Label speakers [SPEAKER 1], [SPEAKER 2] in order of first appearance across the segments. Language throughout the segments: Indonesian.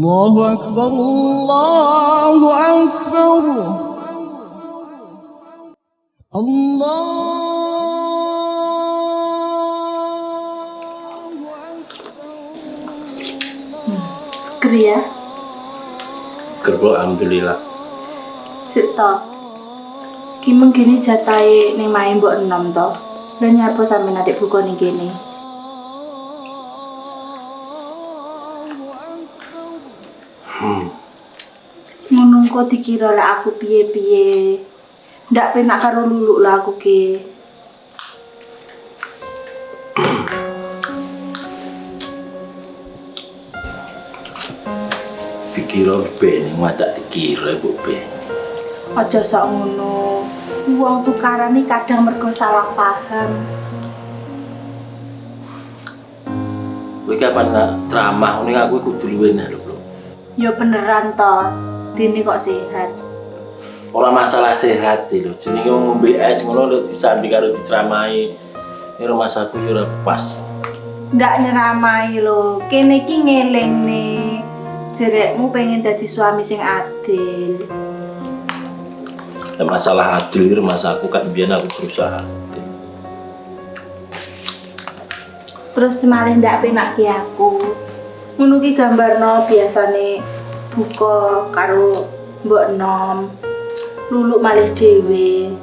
[SPEAKER 1] الله أكبر الله أكبر
[SPEAKER 2] Seger ya?
[SPEAKER 3] Seger kok, alhamdulillah.
[SPEAKER 2] Sik to. Ki mengkene jatahe ning mae mbok enom to. Lah nyapa sampeyan adik buka ning kene? Ngono kok dikira lek aku piye-piye. Ndak penak karo Luluk lah aku ki.
[SPEAKER 3] Dikira ben, madak dikira Bu Ben.
[SPEAKER 2] Aja sok ngono. Wong tukaran iki kadang mergo salah paham.
[SPEAKER 3] Kowe kapan ceramah ngene aku kudu luwih lho, Bro.
[SPEAKER 2] Ya beneran to. Dene kok sehat.
[SPEAKER 3] Ora masalah sehat lho, jenenge wong ngombe es ngono lho disambi karo diceramahi. Ini rumah saku yo ora pas.
[SPEAKER 2] Ndak nyeramai lho. Kene iki ngelingne. Jerekmu pengen dadi suami sing adil.
[SPEAKER 3] Ya, masalah adil di rumah saku kan biyen aku berusaha.
[SPEAKER 2] Terus malah ndak penak ki aku. Ngono ki gambarno biasane buka karo mbok enom. Luluk malih dhewe.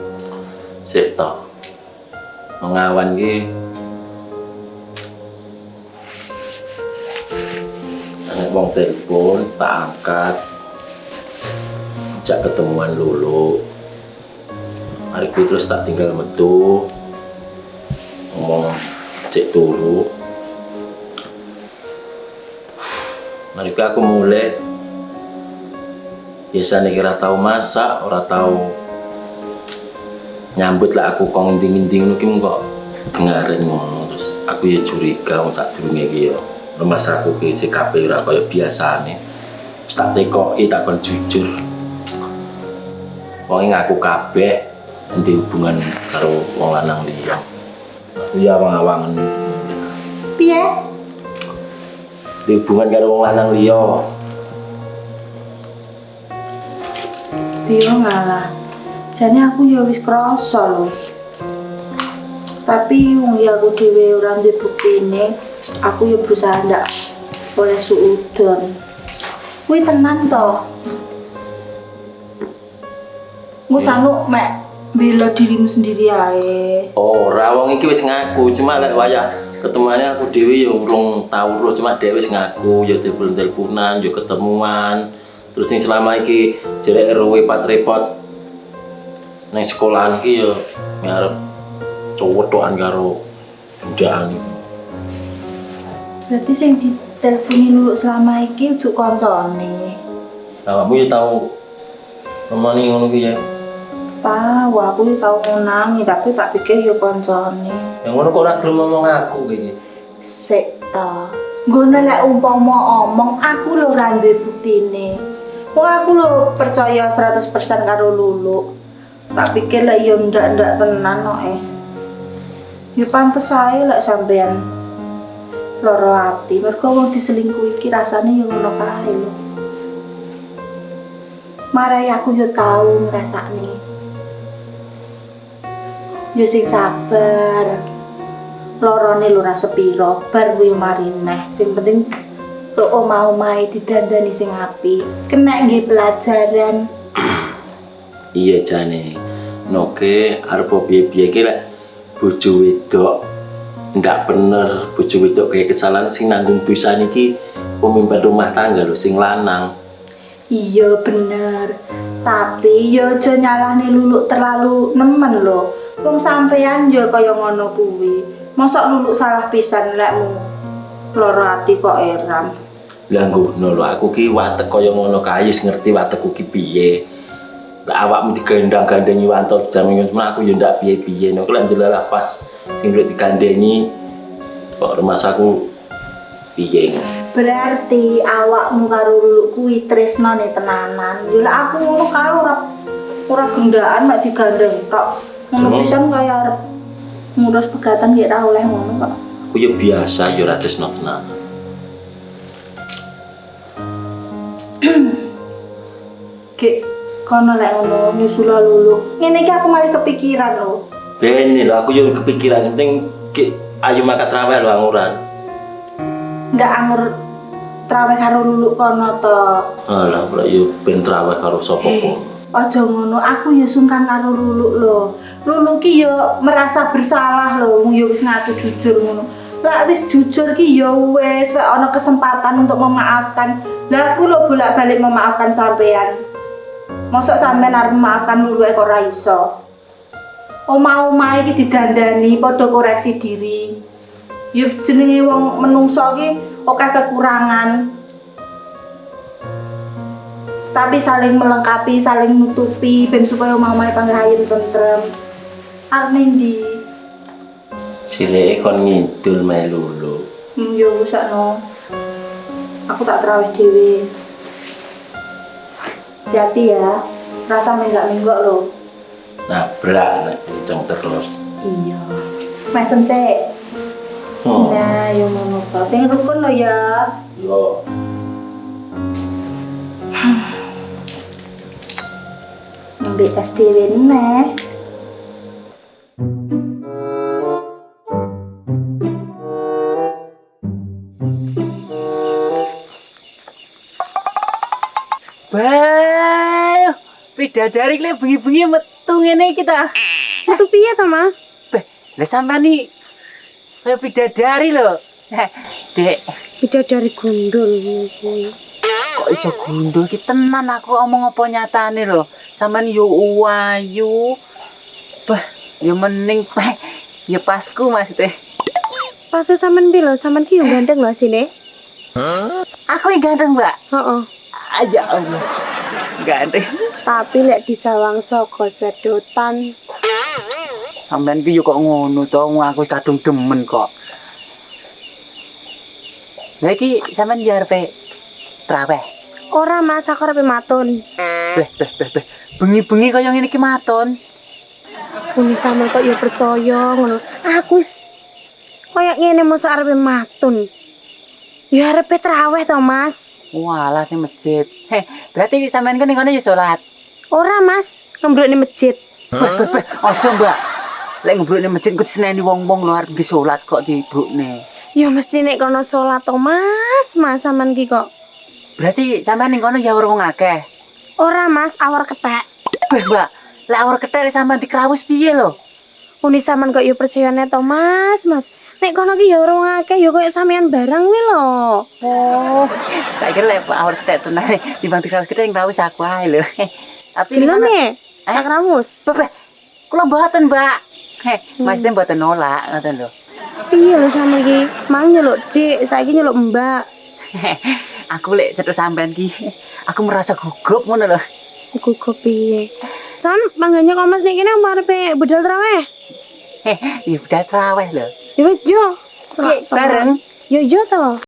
[SPEAKER 3] Sik to. Mengawan ki nek wong telepon tak angkat. Jak ketemuan Luluk. Hari itu terus tak tinggal metu. Ngomong cek turu. Mari aku mulai. Biasanya kira tahu masak, ora tahu nyambut lah aku kong inting-inting mungkin kok dengarin ngono terus aku ya curiga wong sadurunge iki yo. Rumah saku ki sikape ora kaya biasane. Terus tak tekoki tak kon jujur. Wong ngaku kabeh endi hubungan karo wong lanang liya. Aku ya awang-awangen.
[SPEAKER 2] Piye?
[SPEAKER 3] Di hubungan karo wong lanang liya.
[SPEAKER 2] Piye ngalah. Jane aku ya wis krasa lho. Tapi wong ya aku dhewe ora duwe buktine, aku ya berusaha ndak oleh suudon. Kuwi tenan to. Ngusanu mek bela dirimu sendiri ae.
[SPEAKER 3] Ora wong iki wis ngaku, cuma lek wayah ketemuane aku dhewe ya urung tau ro, cuma dhewe wis ngaku ya telepon-teleponan, ya ketemuan. Terus sing selama iki jerek RW repot nang sekolahan iki ya ngarep cowok-cowokan karo bundakan iki.
[SPEAKER 2] Berarti sing ditelponi Luluk selama iki untuk koncone.
[SPEAKER 3] Lah kamu ya tau nemoni ngono ki ya.
[SPEAKER 2] Tahu, aku ya tau ngonangi, tapi tak pikir ya koncone.
[SPEAKER 3] Yang ngono kok ora gelem ngomong aku iki.
[SPEAKER 2] Sik to. Nggono lek umpama omong aku lho ora duwe buktine. Wong aku lho percaya 100% karo Luluk. Tak pikir lek ya ndak tenan kok Ya pantes ae lek sampean loro ati. Mergo wong diselingkuhi iki rasane ya ngono kae lho. Marai aku yo tau ngrasakne. Yo sing sabar. Lorone lho ra sepiro, bar kuwi mari neh. Sing penting kok omah-omahe didandani sing apik. Kena nggih pelajaran.
[SPEAKER 3] Iya jane. Noke arep piye-piye ki lek bojo wedok ndak bener, bojo wedok kayak kesalahan sing nanggung dosa niki pemimpin rumah tangga lho sing lanang.
[SPEAKER 2] Iya bener. Tapi yo aja nyalahne Luluk terlalu nemen lho. Wong sampean yo kaya ngono kuwi. Mosok Luluk salah pisan lekmu. Loro ati kok eram.
[SPEAKER 3] Lah ngono lho aku ki watek kaya ngono kae wis ngerti watekku ki piye. Lah awakmu digandang-gandengi wanto jamin cuma aku yo ndak piye-piye. Nek lek ndelala pas sing digandengi kok rumah saku piye.
[SPEAKER 2] Berarti awakmu karo Luluk kuwi tresnane tenanan. Yo lek aku ngono kae ora gendaan mek digandeng tok. Ngono pisan kaya arep ngurus pegatan ya ora oleh ngono kok.
[SPEAKER 3] Aku ya biasa yo ra tresno tenanan.
[SPEAKER 2] Ki, kono lek ngono nyusul lulu. Ngene iki aku malah kepikiran lho.
[SPEAKER 3] Bene lho aku yo kepikiran penting ki ayo makat traweh lho anguran.
[SPEAKER 2] Ndak angur traweh karo lulu kono to.
[SPEAKER 3] Alah ora yo ben traweh karo sapa pun.
[SPEAKER 2] Aja ngono, aku ya sungkan karo Lulu lho. Lulu ki ya merasa bersalah lho, ya wis ngaku jujur ngono. Lah wis jujur ki ya wis ana kesempatan untuk memaafkan. Lah aku lho bolak-balik memaafkan sampean. Mosok sampean arep memaafkan Lulu kok ora iso. Omah-omah iki didandani padha koreksi diri. Ya jenenge wong menungso ki akeh kekurangan. Tapi saling melengkapi, saling nutupi ben supaya omah-omah pangrahin tentrem. Arep ndi?
[SPEAKER 3] Cileke kon ngidul melu.
[SPEAKER 2] Yo usakno. Aku tak terawih dhewe. Hati-hati ya. Rasa menggak-menggok lho.
[SPEAKER 3] Nabrak nek kenceng terus.
[SPEAKER 2] Iya. Mesen sik. Nah, yo ngono to. Sing rukun lho ya.
[SPEAKER 3] Yo.
[SPEAKER 2] Ambil es dhewe neh.
[SPEAKER 4] Bah, bidadari ki bengi-bengi metu ngene iki ta.
[SPEAKER 5] Itu piye to, Mas?
[SPEAKER 4] Beh, lah sampean iki kaya bidadari lho. Dek,
[SPEAKER 5] Bidadari gundul kuwi.
[SPEAKER 4] kok iso gundul ki tenan aku omong apa nyatane lho. Sampean yo ayu. Bah, yo mending ya pasku maksudnya.
[SPEAKER 5] Pas sampean piye lho? Sampean ki yo ganteng lho asine.
[SPEAKER 4] Aku yang ganteng, Mbak.
[SPEAKER 5] Heeh.
[SPEAKER 4] Aja Allah. Ganteng.
[SPEAKER 5] Tapi lek disawang saka sedotan,
[SPEAKER 4] Sampean ki yo kok ngono to, aku kadung demen kok. Lah iki sampean yo arepe traweh.
[SPEAKER 5] ora Mas, aku arepe matun.
[SPEAKER 4] Beh. Bengi-bengi kaya ngene iki maton.
[SPEAKER 5] Uni sampean kok yo percaya ngono. Aku wis koyo ngene mosok arepe matun. Yo arepe traweh to, Mas.
[SPEAKER 4] Walah ning masjid. Berarti sampean kan ning kono yo salat.
[SPEAKER 5] Ora Mas, ngembrukne masjid.
[SPEAKER 4] Beh. Aja, Mbak. Lek ngembrukne masjid kok diseneni wong-wong lho arep salat kok dibrukne.
[SPEAKER 5] Yo mesti nek kono salat to, Mas. Mas sampean ki kok.
[SPEAKER 4] Berarti sampean ning kono ya wong akeh.
[SPEAKER 5] Ora Mas, awar kethek.
[SPEAKER 4] Beh, Mbak. Lek awur kethek sampean dikrawus piye lho?
[SPEAKER 5] Uni sampean kok yo percayane to, Mas. Nek kono ki yo ora akeh yo koyo sampean bareng kuwi lho.
[SPEAKER 4] Oh, saiki lek awur kethek tenan timbang dikrawus kethek ngrawus aku ae lho. Tapi
[SPEAKER 5] Gelem e? Tak ramus.
[SPEAKER 4] Beh. Kula mboten, Mbak. Maksudnya mboten nolak ngoten lho.
[SPEAKER 5] Piye lho sampean iki? Mang nyeluk Dik, saiki nyeluk Mbak.
[SPEAKER 4] Aku lek cetuk sampean ki, aku merasa gugup ngono lho.
[SPEAKER 5] Gugup piye? San mangganya kok Mas nek kene apa arepe budal traweh?
[SPEAKER 4] Ya udah traweh lho.
[SPEAKER 5] Ya wis yo.
[SPEAKER 4] Oke, bareng.
[SPEAKER 5] Yo to.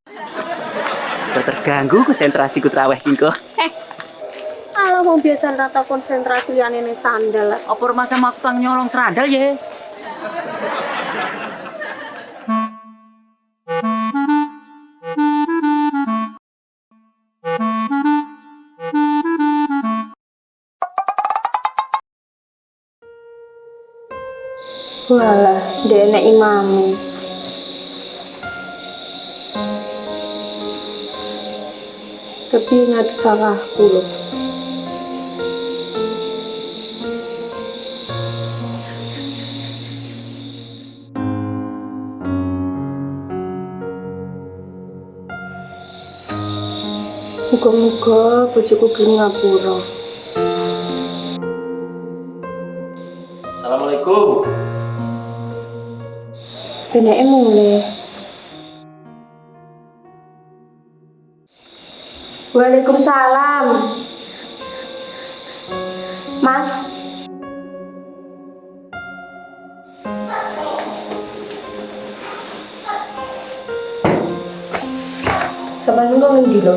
[SPEAKER 4] Bisa terganggu konsentrasiku traweh ki kok.
[SPEAKER 5] Ala wong biasa rata konsentrasi liyane ne sandal.
[SPEAKER 4] Apa masa mau tukang nyolong serandal ya?
[SPEAKER 5] Walah, ndek nek imame. Tapi ingat salahku lho. Muga-muga bojoku gelem ngapura.
[SPEAKER 3] Assalamualaikum.
[SPEAKER 5] Beneke mulih. Waalaikumsalam. Mas. Sampeyan kok ngendi lho?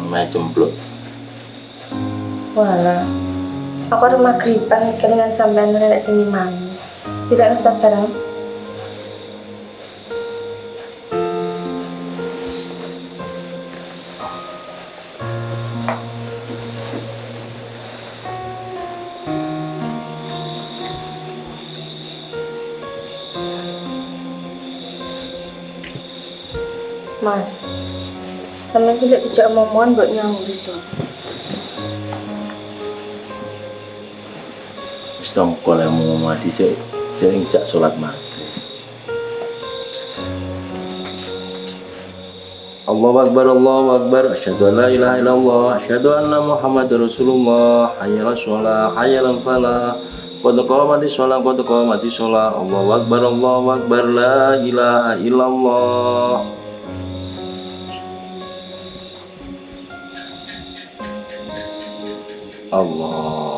[SPEAKER 3] Main jempluk.
[SPEAKER 5] Walah. Aku arep magriban kelingan sampean nek sing imam. Tidak Ustaz bareng.
[SPEAKER 2] Mas, sampe iki lek dijak omongan mbok nyambut to.
[SPEAKER 3] Wis tongko lek ngomong dhisik sing jak salat maghrib. Allahu Akbar, asyhadu an la ilaha illallah, asyhadu anna Muhammadar Rasulullah, hayya 'alas shalah, hayya 'alal falah, qad qamatis shalah, Allahu Akbar, la ilaha illallah. Allah.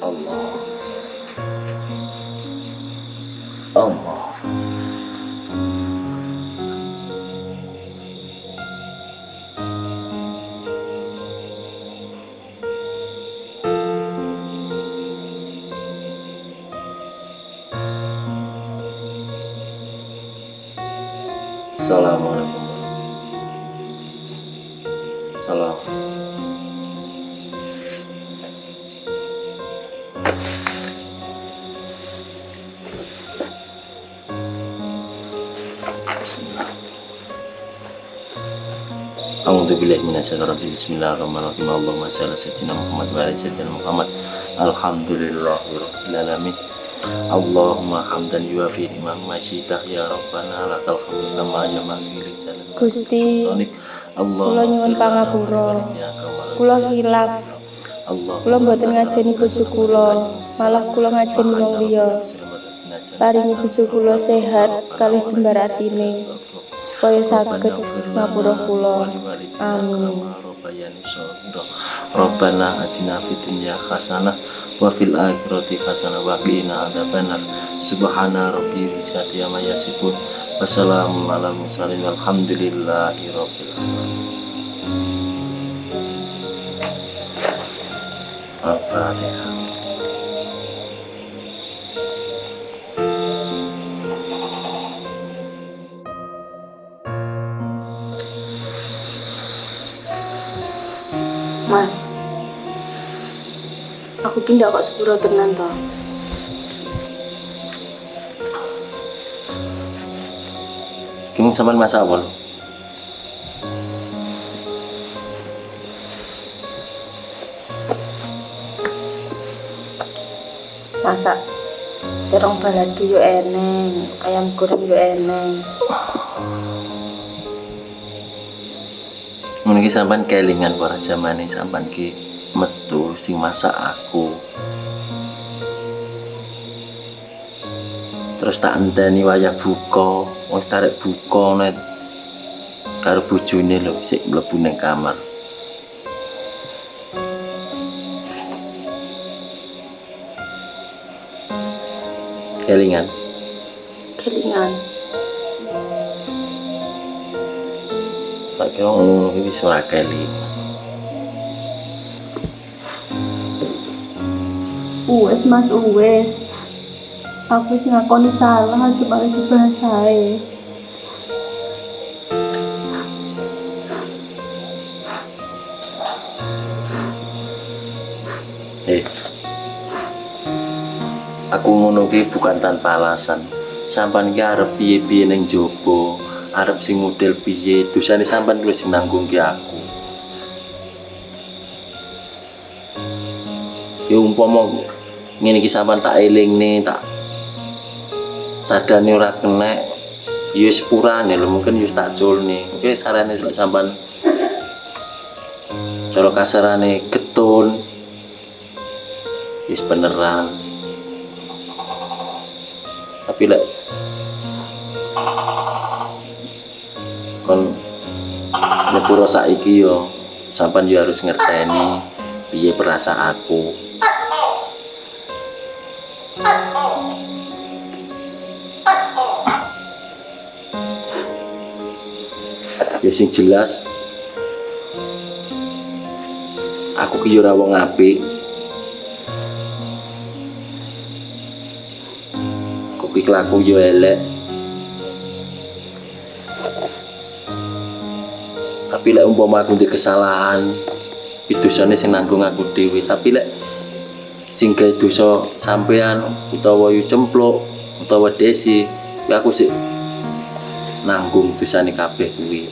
[SPEAKER 3] Allah. Allah. Assalamualaikum. Salam. A'udzubillahi minasyaitonir rajim. Bismillahirrahmanirrahim. Allahumma shalli ala sayyidina Muhammad wa ala sayyidina Muhammad. Alhamdulillahirabbil alamin. Allahumma hamdan yuafi liman masyitah ya rabbana lakal hamdu kama yamani li jalal.
[SPEAKER 5] Gusti, kula nyuwun pangapura. Kula khilaf. Kula mboten ngajeni bojo kula, malah kula ngajeni wong liya. Paringi bojo kula sehat kalih jembar atine supaya saged ngapura kula. Amin.
[SPEAKER 3] Rabbana atina fid dunya hasanah wa fil akhirati hasanah wa qina adzabannar. Subhana rabbil izzati amma yasifun. Wassalamu ala mursalin walhamdulillahi rabbil alamin. Al-Fatihah.
[SPEAKER 2] Mas, aku ki ndak kok sepuro tenan to.
[SPEAKER 3] Kini sampean masak apa?
[SPEAKER 2] Masak terong balado yo eneng, ayam goreng yo eneng.
[SPEAKER 3] Ngono iki sampean kelingan para jamane sampean ki metu sing masak aku. Terus tak enteni wayah buka, wis tarik buka net karo bojone lho sik mlebu ning kamar. Kelingan.
[SPEAKER 2] Kelingan.
[SPEAKER 3] Tak kira ngono iki wis ora kelingan.
[SPEAKER 2] Uwes Mas, uwes. Aku wis ngakoni salah aja malah dibahasae.
[SPEAKER 3] Aku ngono ki bukan tanpa alasan. Sampeyan ki arep piye-piye ning jaba, arep sing model piye, dosane sampeyan kuwi sing nanggung ki aku. Ya umpama ngene iki sampeyan tak elingne, tak sadane ora kena, ya sepurane lho, mungkin wis tak culne. Oke, sarane sampeyan cara kasarane getun. Wis beneran. Tapi lek kon nyepuro saiki yo sampean yo harus ngerteni piye perasaanku. Ya sing jelas aku ki yo ora wong apik. Kelaku yo elek, tapi Tapi lek umpama aku ndek kesalahan, dosane sing nanggung aku dhewe. Tapi lek sing gawe dosa sampean utawa yu cempluk utawa Desi, kuwi aku sik nanggung dosane kabeh kuwi.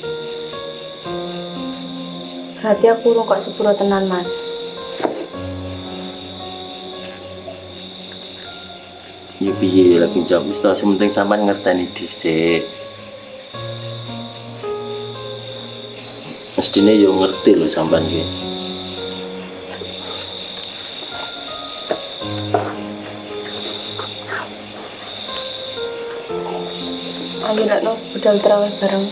[SPEAKER 2] Berarti aku urung kok sepuro tenan, Mas.
[SPEAKER 3] Ya piye lek jawab wis to, sementing sampean ngerteni dhisik. Mestine yo ngerti lho sampean ki.
[SPEAKER 2] Ayo nak budal terawih bareng.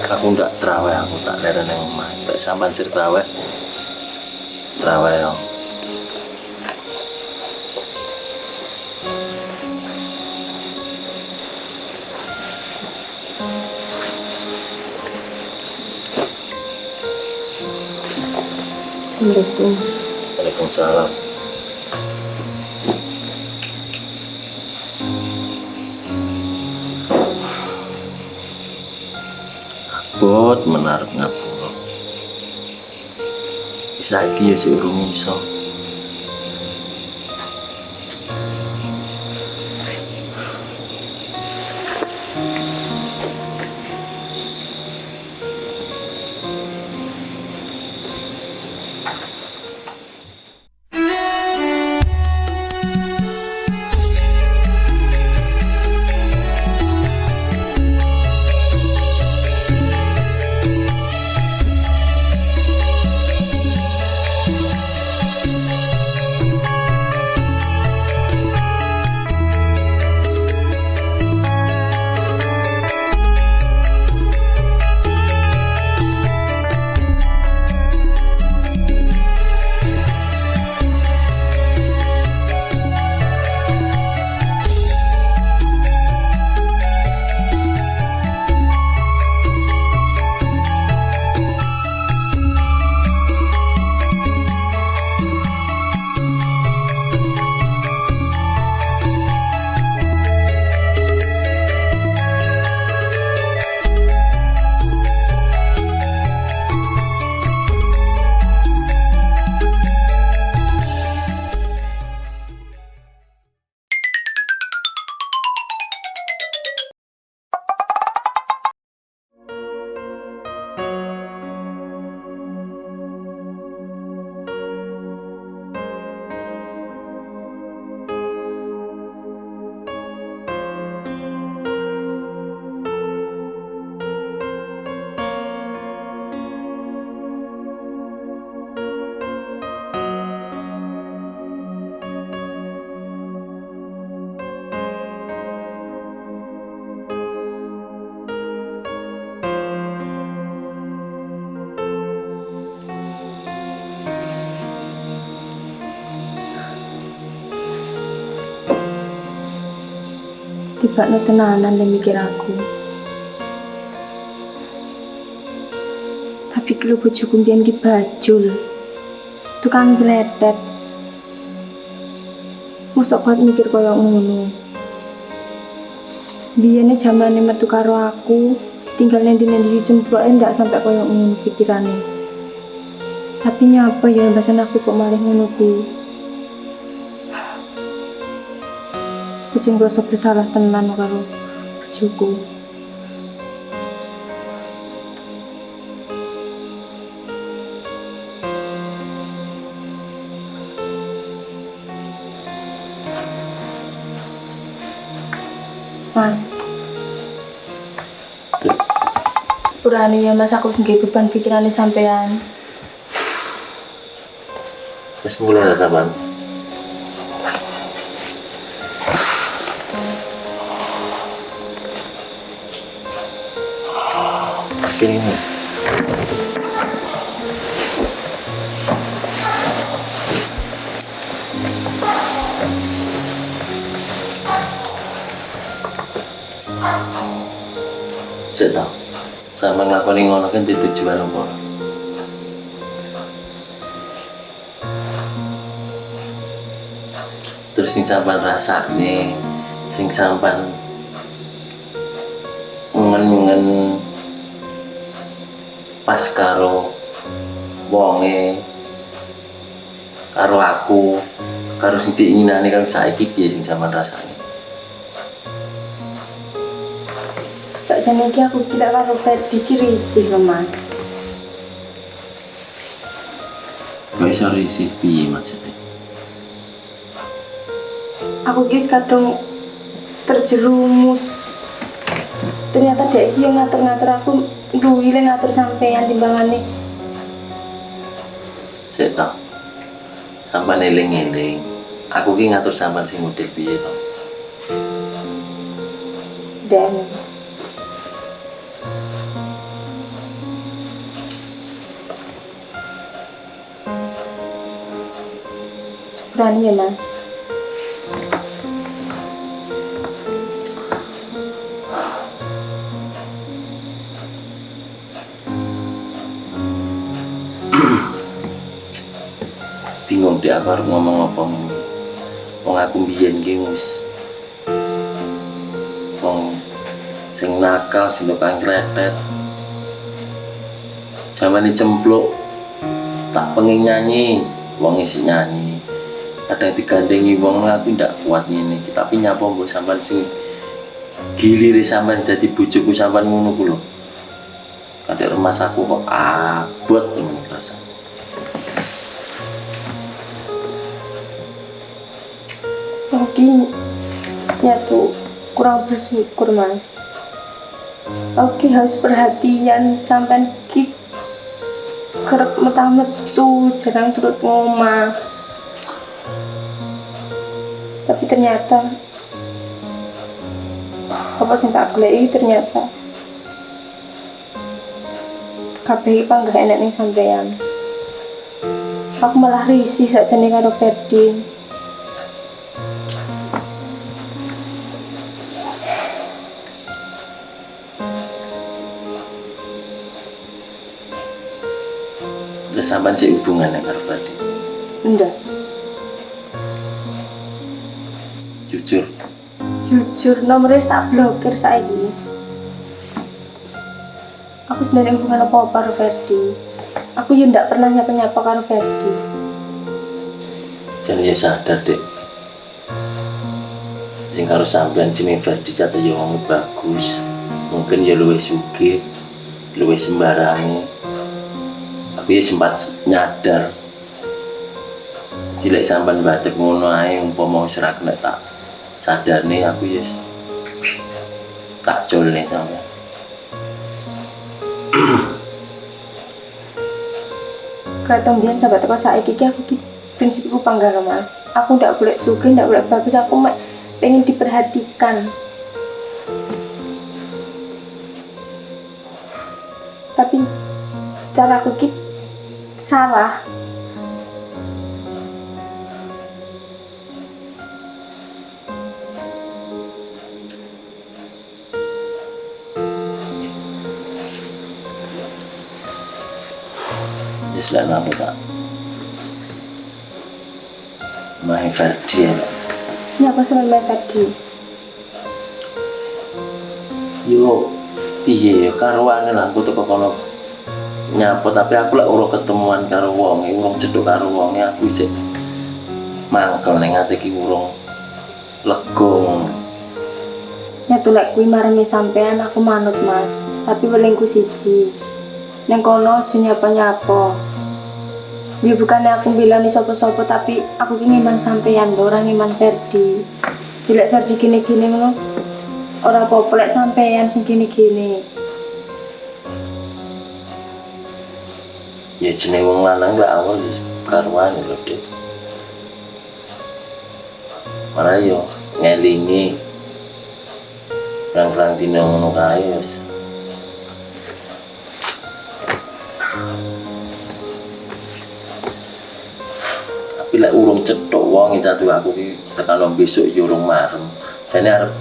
[SPEAKER 3] Aku ndak terawih, aku tak leren nang omah. Nek sampean sir terawih. Terawih yo.
[SPEAKER 2] Assalamualaikum.
[SPEAKER 3] Waalaikumsalam. Abot menarep ngapura. Saiki ya sik urung iso.
[SPEAKER 2] Tibakno tenanan le mikir aku. Tapi kalau bojoku mbiyen ki bajul. Tukang jletet. Mosok kuat mikir koyo ngono. Biyene jamane metu karo aku, tinggal nendi-nendi cemploke ndak sampai koyo ngono pikirane. Tapi nyapa ya bahasan aku kok malih ngono kuwi. Kucing merasa bersalah tenan karo bojoku. Mas, purane ya Mas, aku sing beban pikirane sampean.
[SPEAKER 3] Wis mulai sampean. Ini saya tahu sama ngelakuin ngono kan di tujuan apa terus sing sampan rasane sing sampan pas karo wonge, karo aku, karo sing diinginane karo saiki piye sing sampean rasane?
[SPEAKER 2] Sakjane iki aku kira karo Ferdi ki risih lho Mas.
[SPEAKER 3] Kok iso risih piye maksudnya?
[SPEAKER 2] Aku ki kadung terjerumus. Ternyata dia iki yang ngatur-ngatur aku, luwih le ngatur sampean timbangane.
[SPEAKER 3] Sik to. Sampeyan eling-eling. Aku ki ngatur sampean sing model piye to?
[SPEAKER 2] Dan berani ya Mas.
[SPEAKER 3] Bingung deh aku harus ngomong apa ngene. Wong aku mbiyen ki wis wong sing nakal, sing tukang kletet. Jamane cempluk tak pengen nyanyi, wong isi nyanyi. Kadang digandengi wong aku ndak kuat ngene iki, tapi nyapa mbok sampean sing gilire sampean dadi bojoku sampean ngono ku lho. Kadek rumah aku kok abot ngono rasane.
[SPEAKER 2] Mungkin ya tuh kurang bersyukur Mas. Oke harus perhatian sampai ki kerep metah-metu jarang turut ngomah. Tapi ternyata apa sing tak goleki ternyata kabeh iki panggah enek ning sampean. Aku malah risih sakjane karo Ferdi.
[SPEAKER 3] Terus sampean sik hubungane karo Ferdi?
[SPEAKER 2] Enggak. Jujur nomornya tak blokir saiki. Aku sendiri hubungan apa karo Ferdi. Aku ya ndak pernah nyapa-nyapa karo Ferdi.
[SPEAKER 3] Jan ya sadar dek. Sing karo sampean jenenge Ferdi jatuh ya wong bagus. Mungkin ya luwih sugih, luwih sembarange. Tapi ya sempat nyadar. Cilek sampean batek ngono ae umpama wis ora kena tak sadarne aku ya tak jolne sampean.
[SPEAKER 2] Katong biyen sahabat teko saiki iki aku ki prinsipku panggah Mas. Aku ndak boleh sugih, ndak boleh bagus, aku pengen diperhatikan. Tapi cara aku ki salah.
[SPEAKER 3] Lan aku tak main Ferdi ya.
[SPEAKER 2] Ini apa seneng main Ferdi?
[SPEAKER 3] Yo piye ya karuane lah aku teko kono nyapa tapi aku lek urung ketemuan karo wong, urung cedhuk karo wong aku isih mangkel ning ati iki urung lega ngono.
[SPEAKER 2] Ya tuh lek kuwi maringi sampean aku manut Mas, tapi welingku siji. Neng kono aja nyapa-nyapa. Ya bukannya aku bilang di sopo-sopo, tapi aku ingin iman sampean lho, orang iman Ferdi. Bila Ferdi gini-gini ngono, orang apa-apa lek sampean sing gini-gini.
[SPEAKER 3] Ya jeneng wong lanang lek awal wis karuan lho, Dik. Malah yo ngelingi perang dina ngono kae wis. Tapi lek urung cetok wong jatuh aku ki tekan besok iki urung marem. Jane arep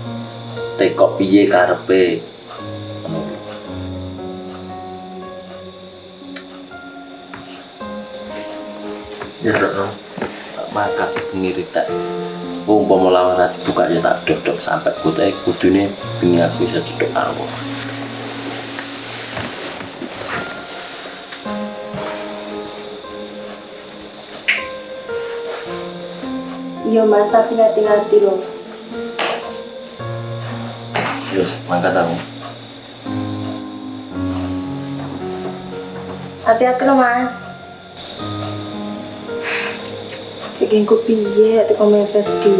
[SPEAKER 3] teko piye karepe. Ya dong. Makat ngiritak. Umpama lawan ati buka ya tak dodok sampai kuteke kudune bengi aku bisa dodok karo.
[SPEAKER 2] Iya Mas, tapi hati-hati loh.
[SPEAKER 3] Terus mangkat aku.
[SPEAKER 2] Hati-hati loh Mas. Bikin ku piye ati komen Ferdi.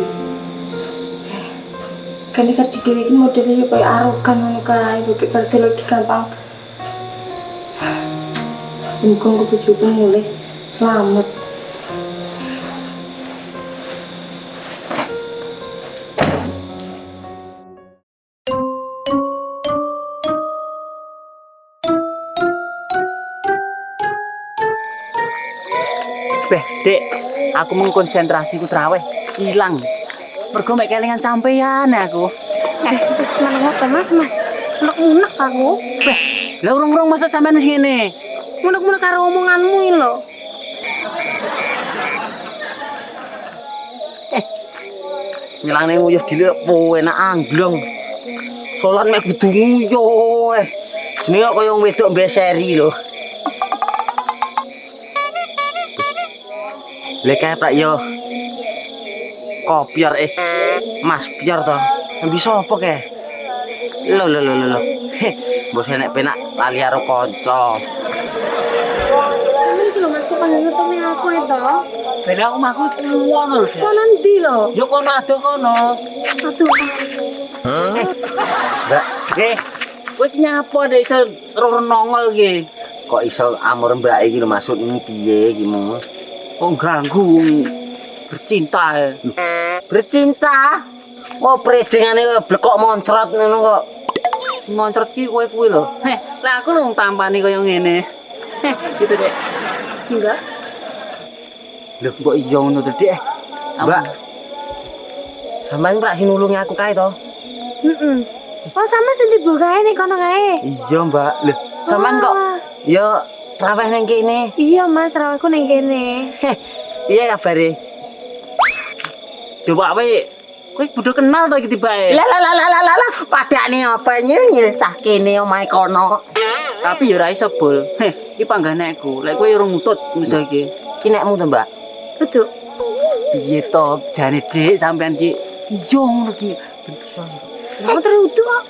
[SPEAKER 2] Kan Ferdi dhewe iki modelnya koyo arogan ngono kae, bebek Ferdi lagi gampang. Muga bojoku mulih selamat.
[SPEAKER 4] Beh, Dek, aku mengkonsentrasiku traweh hilang. Mergo mek kelingan sampeyan aku.
[SPEAKER 5] Terus mana ngopo Mas? Unek-unek aku.
[SPEAKER 4] Beh, lah urung-urung masa sampean wis ngene.
[SPEAKER 5] Unek-unek karo omonganmu iki lho.
[SPEAKER 6] Ngilangne nguyuh dhewe po enak anglong. Salat mek kudu nguyuh. Jenenge kaya wong wedok mbeseri lho. Lek kae Pak yo. Kopior Mas Pior to. Nembi sapa kae? Lho. Mbok nek penak lali karo kanca.
[SPEAKER 5] Iki lho Mas, kok panggil ketemu aku itu.
[SPEAKER 4] Ben aku maku ngono lho.
[SPEAKER 5] Kono ndi lho?
[SPEAKER 4] Yo kono ado kono.
[SPEAKER 5] Aduh.
[SPEAKER 6] Mbak,
[SPEAKER 4] Kowe iki nyapa nek iso ora nongol iki?
[SPEAKER 6] kok iso amur mbak iki lho maksudmu piye iki mu?
[SPEAKER 4] Kok ganggu wong bercinta.
[SPEAKER 6] Bercinta? Oh, prejengane blekok moncrot ngono kok.
[SPEAKER 4] Moncrot ki kowe kuwi lho. Lah aku wong tampane kaya ngene. Gitu Dek.
[SPEAKER 5] Enggak.
[SPEAKER 6] Lho kok iya ngono to, Dik? Mbak. Sampeyan rak sinulungi aku kae to?
[SPEAKER 5] Heeh. Oh, sama sing dibukae nih kono kae.
[SPEAKER 6] Iya, Mbak. Lho, sampeyan kok ya traweh nang kene.
[SPEAKER 5] Iya, Mas, rawehku ning kene.
[SPEAKER 6] Piye kabare?
[SPEAKER 4] Coba kowe kudu kenal to iki tibae.
[SPEAKER 6] Lah, padane apa nyil cah kene omahe kono.
[SPEAKER 4] Tapi ya ora iso bol. Iki pangganekku. Lek kowe urung ngutut misal iki.
[SPEAKER 6] Ki nekmu to, Mbak?
[SPEAKER 5] Betul.
[SPEAKER 4] Piye to jane Dik sampean ki iya ngono ki.
[SPEAKER 5] Kamu terudu kok.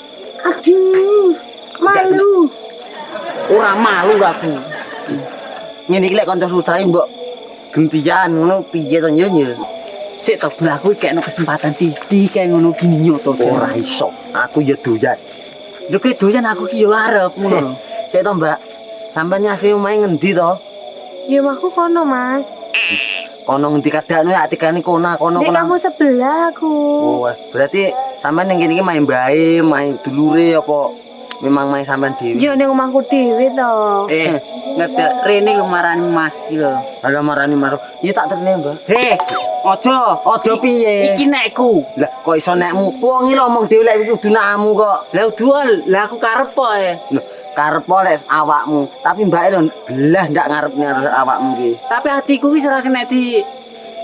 [SPEAKER 5] Aduh. Malu.
[SPEAKER 4] Ora malu aku.
[SPEAKER 6] Ngene iki lek kanca sutrae mbok gentian ngono piye to nyil?
[SPEAKER 4] Sik to aku kekno kesempatan titik kayak ngono gini nyoto.
[SPEAKER 6] Ora iso. Aku ya doyan.
[SPEAKER 4] Lho kowe doyan aku ki yo arep ngono.
[SPEAKER 6] Sik to, Mbak. Sampeyan ngasih omahe ngendi to?
[SPEAKER 5] Ya aku kono, Mas.
[SPEAKER 6] Kono ngendi kadakno ya atikane kono.
[SPEAKER 5] Nek kamu sebelah aku.
[SPEAKER 6] Oh, berarti sampean ning kene iki main bae, main dulure apa memang main sampean dhewe?
[SPEAKER 5] Yo ning omahku dhewe to.
[SPEAKER 4] Ngedak rene lho marani Mas lho.
[SPEAKER 6] Ala marani marah. Iya tak terne, Mbak.
[SPEAKER 4] Aja
[SPEAKER 6] piye?
[SPEAKER 4] iki nekku.
[SPEAKER 6] Lah kok iso nekmu? Wong iki lho omong dhewe lek iki kudu nakmu kok.
[SPEAKER 4] Lah dual, lah aku karep ae.
[SPEAKER 6] Lho, karep lek awakmu, tapi mbake lho belah ndak ngarep awakmu iki.
[SPEAKER 4] Tapi hatiku wis ora kena di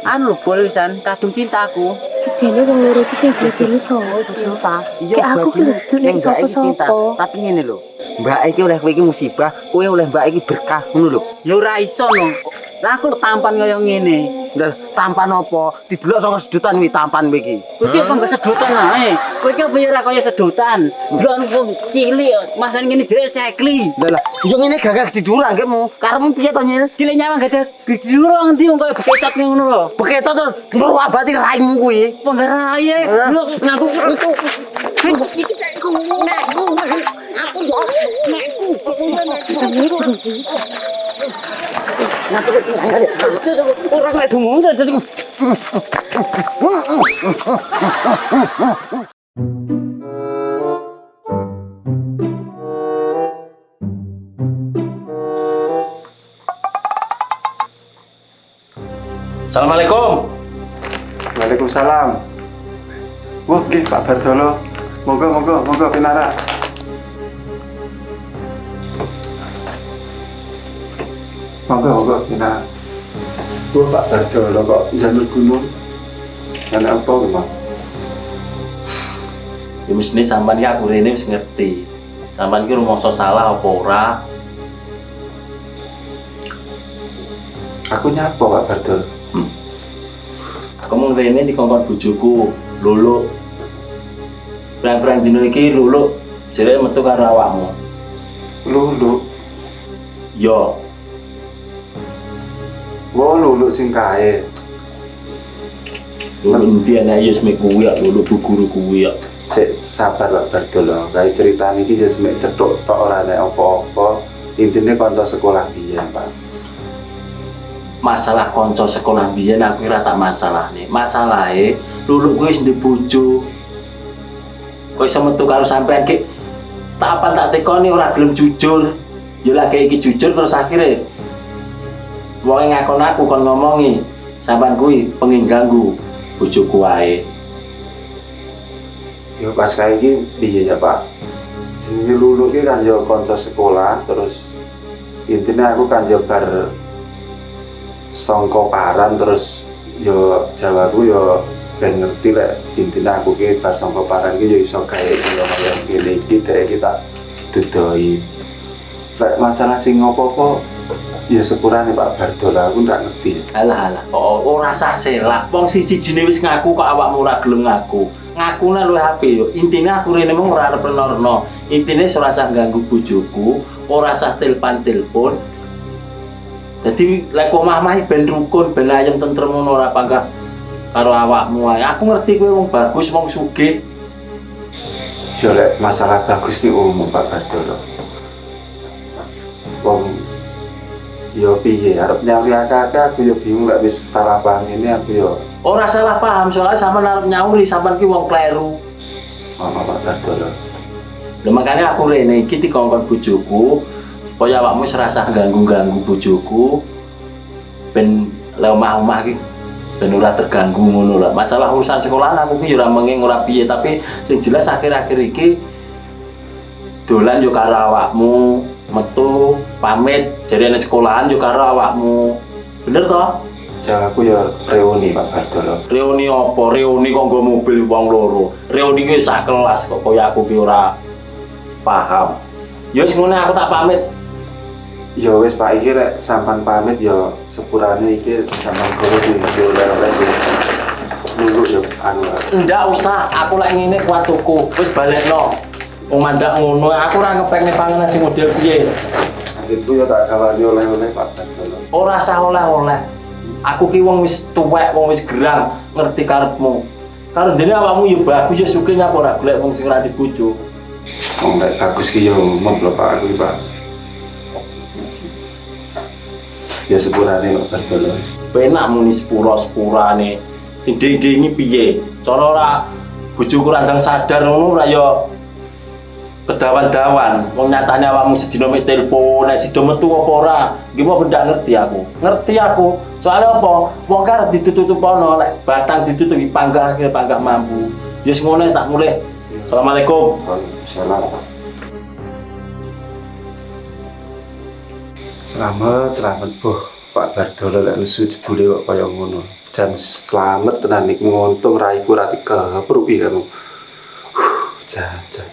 [SPEAKER 4] anu lho bol wisan kadung cintaku.
[SPEAKER 5] Jane wong loro iki sing dhewe sopo cinta. Kayak aku ki dudu nek sapa-sapa.
[SPEAKER 6] Tapi ngene lho, mbak iki oleh kowe iki musibah, kowe oleh mbak iki berkah ngono lho.
[SPEAKER 4] Ya ora iso no. Lah aku tampan kaya ngene.
[SPEAKER 6] Lah tampan apa? Didelok saka sedutan kuwi tampan kowe iki.
[SPEAKER 4] Kowe iki apa enggak sedotan ae. Kowe iki apa ya ora kaya sedotan. Delok wong cilik masan ngene jere cekli.
[SPEAKER 6] Lah yo ngene gagah didurang gekmu. Karepmu piye to nyil?
[SPEAKER 4] Cilik nyawang gak ada didurang ndi wong kaya beketot ngono lho.
[SPEAKER 6] Beketot to ngruwabati raimu kuwi.
[SPEAKER 4] Penggerak ae.
[SPEAKER 6] Ngaku itu.
[SPEAKER 4] Orang lek dungu dadi
[SPEAKER 3] Assalamualaikum.
[SPEAKER 7] Waalaikumsalam. Wah, nggih Pak Bardolo. Monggo pinarak. Monggo pinarak. Wah, Pak Bardolo kok njaluk gunung. Ana apa ki, Mas?
[SPEAKER 3] Ya mestine sampean iki aku rene wis ngerti. Sampean iki rumangsa salah apa ora?
[SPEAKER 7] Aku nyapa Pak Bardolo.
[SPEAKER 3] Kamu rene dikongkon bojoku, Lulu. Perang-perang dino iki Lulu jere metu karo awakmu.
[SPEAKER 7] Lulu.
[SPEAKER 3] Yo,
[SPEAKER 7] Wo lulu sing kae.
[SPEAKER 3] Lulu ndi ana yo semek kuwi ya, Lulu bu guru kuwi ya.
[SPEAKER 7] Sik sabar Pak Bardolo. Kae ceritane iki ya semek cethuk tok ora nek apa-apa. Intine kanca sekolah biyen, Pak.
[SPEAKER 3] Masalah kanca sekolah biyen aku ora tak masalahne. Masalahe Lulu kuwi wis ndek bojo. Kok iso metu karo sampean ki? Tak apa tak tekoni ora gelem jujur. Yo lagi iki jujur terus akhirnya wong ngakon aku kon ngomongi sampean kuwi pengin ganggu bojoku wae.
[SPEAKER 7] Yo pas kae iki piye ya, Pak? Jenenge Lulu ki kan yo kanca sekolah terus intine aku kan yo bar sangka paran terus yo jawaku yo ben ngerti lek intine aku ki bar sangka paran ki yo iso gawe kaya ngene iki dhek iki tak dudoi. Lek masalah sing apa-apa ya sepurane Pak Bardolo aku ndak ngerti.
[SPEAKER 3] Alah ora sah selak. Wong siji-jine wis ngaku kok awakmu ora gelem ngaku. Ngakune luwih apik yo. Intine aku rene mung ora arep reno. Intine ora usah ganggu bojoku, ora usah telepon. Dadi lek omah-omah ben rukun, ben ayem tentrem ngono ora panggah karo awakmu wae. Aku ngerti kowe wong bagus, wong sugih.
[SPEAKER 7] Yo lek masalah bagus ki umum Pak Bardolo. Wong yo piye arep nyauri akak aku yo bingung lek wis salah paham ini aku yo
[SPEAKER 3] Ora salah paham soalnya sampean arep nyauri sampean ki wong kleru.
[SPEAKER 7] Mama Pak Bardolo.
[SPEAKER 3] Lha makane aku rene iki dikongkon bojoku supaya awakmu serasa ganggu-ganggu bojoku ben le omah-omah iki ben ora terganggu ngono lah. Masalah urusan sekolahan aku ki ora menging ora piye tapi sing jelas akhir-akhir iki dolan yo karo awakmu, metu pamit jare nek sekolahan yo karo awakmu. Bener toh?
[SPEAKER 7] Jawaku ya reuni Pak Bardolo.
[SPEAKER 3] Reuni apa? Reuni kok nggo mobil wong loro. Reuni ki sak kelas kok kaya aku ki ora paham. Ya wis ngene aku tak pamit.
[SPEAKER 7] Ya wis Pak iki lek sampean pamit ya sepurane iki sampean guru di oleh-oleh dulu ya anu.
[SPEAKER 3] Ndak usah, aku lek ngene kuat tuku. Wis balekno. Wong mandak ngono, aku ora ngepekne panganan sing model piye.
[SPEAKER 7] Itu ya tak kawani oleh-oleh Pak Bardolo.
[SPEAKER 3] Ora usah oleh-oleh. Aku ki wong wis tuwek, wong wis gerang, ngerti karepmu. Karo dene awakmu ya bagus ya sugih apa ora golek wong sing ora dibojo.
[SPEAKER 7] Wong lek bagus ki ya umum lho Pak aku Pak. Ya sepurane Pak Bardolo.
[SPEAKER 3] Penak muni sepura-sepurane. Sing ding-dingi piye? Cara ora bojoku randang sadar ngono ora ya kedawan-dawan. Wong nyatane awakmu sedina mek telepon, nek sida metu apa ora? Nggih mau ndak ngerti aku. Ngerti aku. Soalnya apa? Wong karep ditutup ana lek batang ditutup panggah mampu. Ya wis ngono tak mulih. Assalamualaikum.
[SPEAKER 7] Waalaikumsalam. Selamat boh Pak Bardolo lek nesu jebule kok kaya ngono. Dan selamat tenan iki nguntung raiku ra dikepruk iki kamu. Jajan.